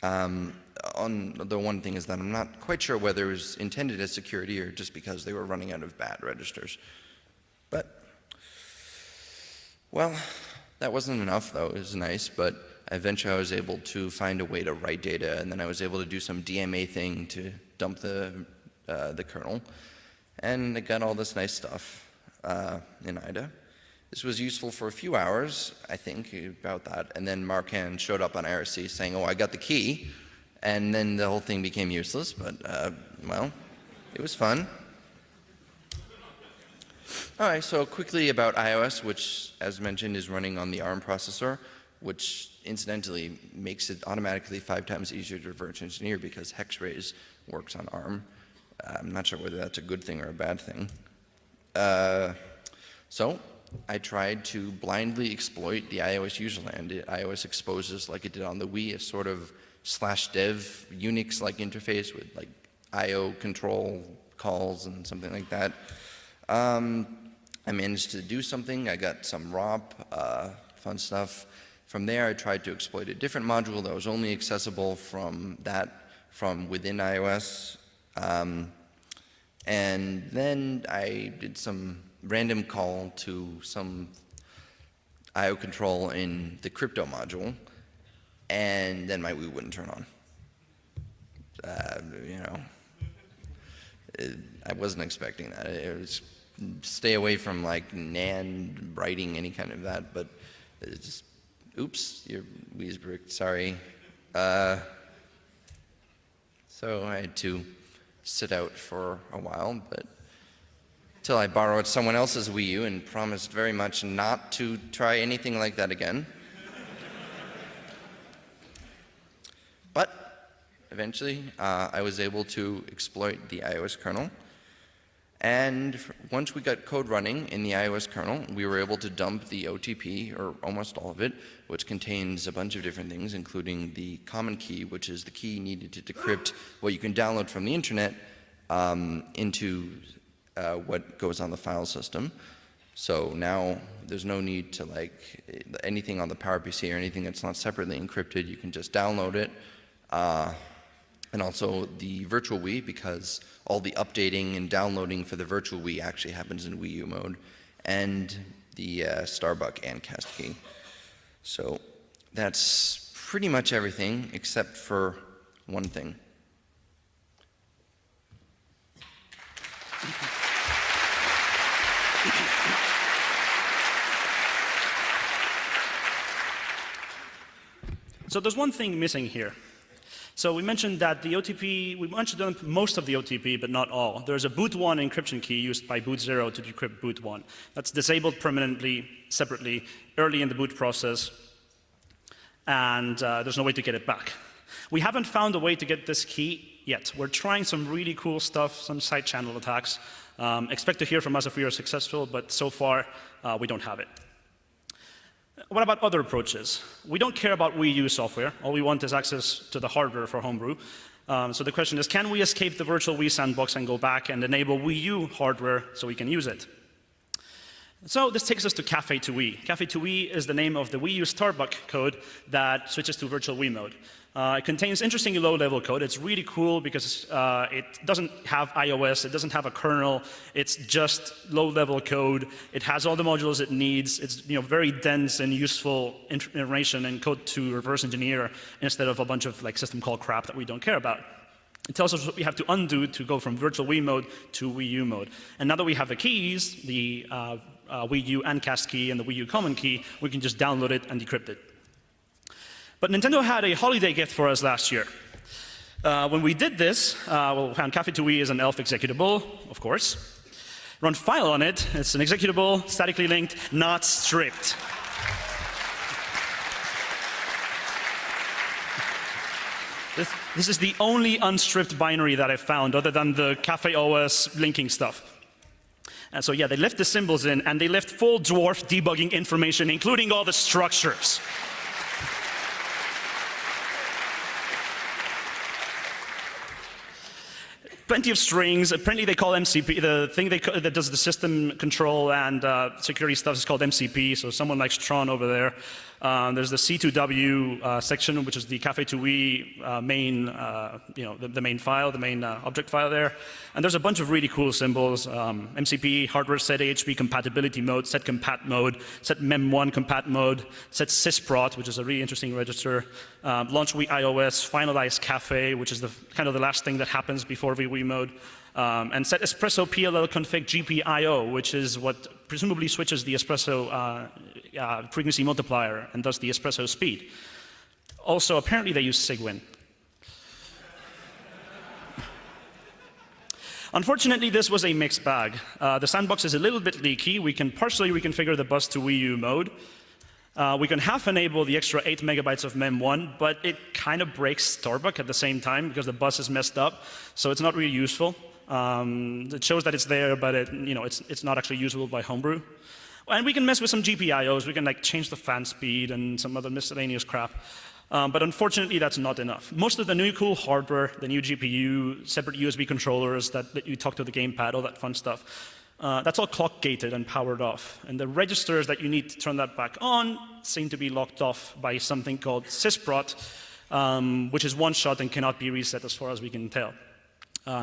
The one thing is that I'm not quite sure whether it was intended as security or just because they were running out of BAT registers. But, well, that wasn't enough though. It was nice, but eventually I was able to find a way to write data, and then I was able to do some DMA thing to dump the kernel. And I got all this nice stuff in IDA. This was useful for a few hours, I think, about that. And then Marcan showed up on IRC saying, oh, I got the key. And then the whole thing became useless, but, well, it was fun. All right, so quickly about iOS, which, as mentioned, is running on the ARM processor, which incidentally makes it automatically 5 times easier to reverse engineer because Hexraise works on ARM. I'm not sure whether that's a good thing or a bad thing. So I tried to blindly exploit the iOS userland. iOS exposes, like it did on the Wii, a sort of /dev Unix-like interface with like IO control calls and something like that. I managed to do something. I got some ROP, fun stuff. From there, I tried to exploit a different module that was only accessible from within iOS. And then I did some random call to some IO control in the crypto module, and then my Wii wouldn't turn on. You know, I wasn't expecting that. It was stay away from like NAND writing, any kind of that, but it's just, oops, your Wii's bricked, sorry. So I had to sit out for a while, but till I borrowed someone else's Wii U and promised very much not to try anything like that again. But eventually, I was able to exploit the iOS kernel. And once we got code running in the iOS kernel, we were able to dump the OTP, or almost all of it, which contains a bunch of different things, including the common key, which is the key needed to decrypt what you can download from the internet into what goes on the file system. So now there's no need to like anything on the PowerPC or anything that's not separately encrypted. You can just download it. And also the virtual Wii, because all the updating and downloading for the virtual Wii actually happens in Wii U mode, and the Starbuck and cast key. So that's pretty much everything except for one thing. So there's one thing missing here. So we mentioned that the OTP, we mentioned most of the OTP, but not all. There's a boot1 encryption key used by boot0 to decrypt boot1. That's disabled permanently, separately, early in the boot process, and there's no way to get it back. We haven't found a way to get this key yet. We're trying some really cool stuff, some side channel attacks. Expect to hear from us if we are successful, but so far, we don't have it. What about other approaches? We don't care about Wii U software. All we want is access to the hardware for homebrew. So the question is, can we escape the virtual Wii sandbox and go back and enable Wii U hardware so we can use it? So this takes us to Cafe2Wii. Cafe2Wii is the name of the Wii U Starbuck code that switches to virtual Wii mode. It contains interestingly low-level code. It's really cool because it doesn't have iOS, it doesn't have a kernel, it's just low-level code. It has all the modules it needs. It's very dense and useful information and code to reverse engineer instead of a bunch of system call crap that we don't care about. It tells us what we have to undo to go from virtual Wii mode to Wii U mode. And now that we have the keys, the Wii U Ancast key and the Wii U common key, we can just download it and decrypt it. But Nintendo had a holiday gift for us last year. When we did this, we found Cafe2Wii is an ELF executable, of course. Run file on it. It's an executable, statically linked, not stripped. This is the only unstripped binary that I found, other than the Cafe OS linking stuff. And so yeah, they left the symbols in, and they left full dwarf debugging information, including all the structures. Plenty of strings. Apparently they call MCP, the thing that does the system control and security stuff is called MCP, so someone likes Tron over there. There's the C2W section, which is the Cafe2Wii main, the main file, the main object file there. And there's a bunch of really cool symbols. MCP, hardware set AHP compatibility mode, set compat mode, set mem1 compat mode, set sysprot, which is a really interesting register, launch Wii iOS, finalize Cafe, which is kind of the last thing that happens before Wii mode, and set espresso PLL config GPIO, which is what presumably switches the espresso frequency multiplier and does the espresso speed. Also, apparently they use Sigwin. Unfortunately, this was a mixed bag. The sandbox is a little bit leaky. We can partially reconfigure the bus to Wii U mode. We can half enable the extra 8 megabytes of mem1, but it kind of breaks Starbuck at the same time because the bus is messed up, so it's not really useful. It shows that it's there, but it's not actually usable by homebrew. And we can mess with some GPIOs. We can change the fan speed and some other miscellaneous crap. But unfortunately, that's not enough. Most of the new cool hardware, the new GPU, separate USB controllers that let you talk to the gamepad, all that fun stuff, that's all clock gated and powered off. And the registers that you need to turn that back on seem to be locked off by something called sysprot, which is one shot and cannot be reset as far as we can tell.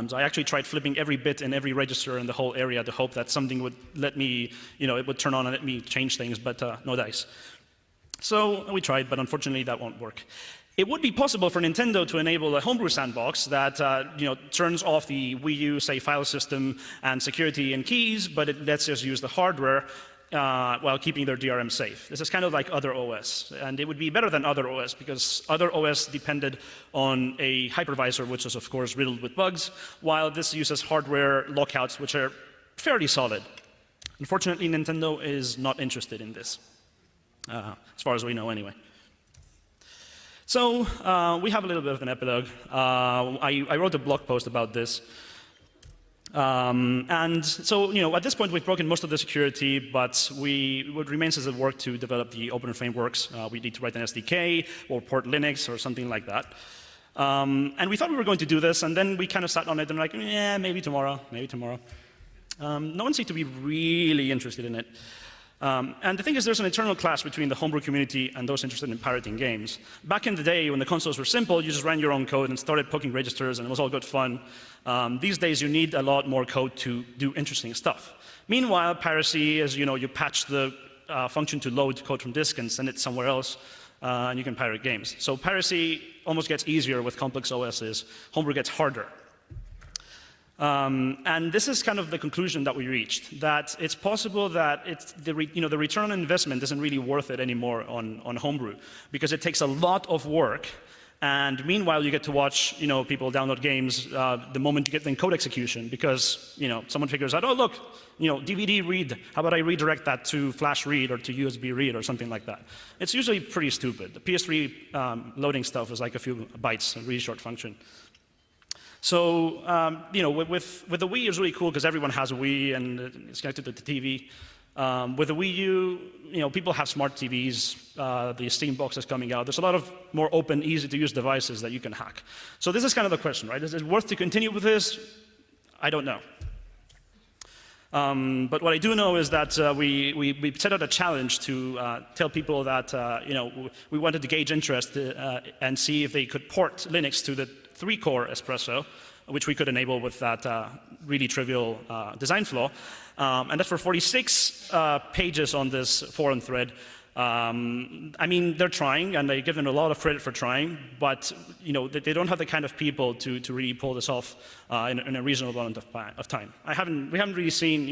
So I actually tried flipping every bit in every register in the whole area to hope that something would let me, it would turn on and let me change things, but no dice. So we tried, but unfortunately that won't work. It would be possible for Nintendo to enable a homebrew sandbox that turns off the Wii U, say, file system and security and keys, but it lets us use the hardware while keeping their DRM safe. This is kind of like other OS, and it would be better than other OS because other OS depended on a hypervisor, which is of course riddled with bugs, while this uses hardware lockouts, which are fairly solid. Unfortunately, Nintendo is not interested in this, as far as we know anyway. So we have a little bit of an epilogue. I wrote a blog post about this. And so, at this point, we've broken most of the security, but what remains is the work to develop the open frameworks. We need to write an SDK or port Linux or something like that. And we thought we were going to do this, and then we kind of sat on it and like, yeah, maybe tomorrow, maybe tomorrow. No one seemed to be really interested in it. And the thing is, there's an internal clash between the homebrew community and those interested in pirating games. Back in the day, when the consoles were simple, you just ran your own code and started poking registers, and it was all good fun. These days, you need a lot more code to do interesting stuff. Meanwhile, piracy is, you patch the function to load code from disk and send it somewhere else. and you can pirate games. So piracy almost gets easier with complex OSs. Homebrew gets harder. And this is kind of the conclusion that we reached, that it's possible that the return on investment isn't really worth it anymore on Homebrew, because it takes a lot of work, and meanwhile you get to watch people download games the moment you get the code execution, because someone figures out, oh look, DVD read, how about I redirect that to flash read or to USB read or something like that. It's usually pretty stupid. The PS3 loading stuff is like a few bytes, a really short function. So, with the Wii, it's really cool because everyone has a Wii and it's connected to the TV. With the Wii U, people have smart TVs. The Steam box is coming out. There's a lot of more open, easy-to-use devices that you can hack. So this is kind of the question, right? Is it worth to continue with this? I don't know. But what I do know is that we set out a challenge to tell people that we wanted to gauge interest and see if they could port Linux to the 3-core Espresso, which we could enable with that really trivial design flaw. And that's for 46 pages on this forum thread. I mean, they're trying, and I give them a lot of credit for trying, but they don't have the kind of people to really pull this off in a reasonable amount of time. We haven't really seen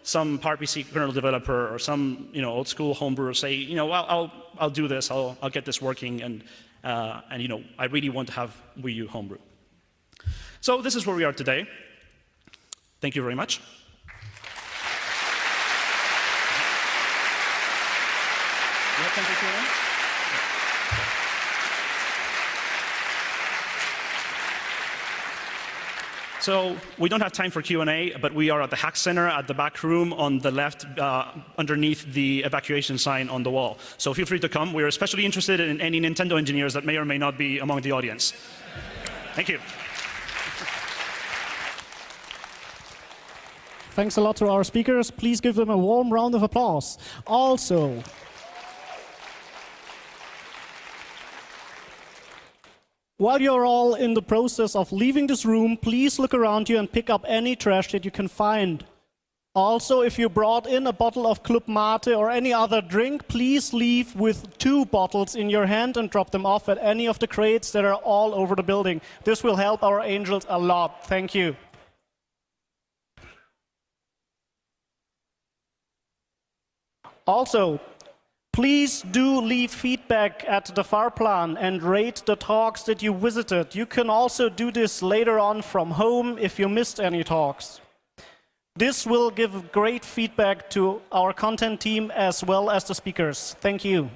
some PowerPC kernel developer or some old school homebrewer say, I'll do this, I'll get this working, and I really want to have Wii U homebrew. So this is where we are today. Thank you very much. So we don't have time for Q&A, but we are at the Hack Center at the back room on the left, underneath the evacuation sign on the wall. So feel free to come. We're especially interested in any Nintendo engineers that may or may not be among the audience. Thank you. Thanks a lot to our speakers. Please give them a warm round of applause. Also, while you're all in the process of leaving this room, please look around you and pick up any trash that you can find. Also, if you brought in a bottle of Club Mate or any other drink, please leave with 2 bottles in your hand and drop them off at any of the crates that are all over the building. This will help our angels a lot. Thank you. Also, please do leave feedback at the Fahrplan and rate the talks that you visited. You can also do this later on from home if you missed any talks. This will give great feedback to our content team as well as the speakers. Thank you.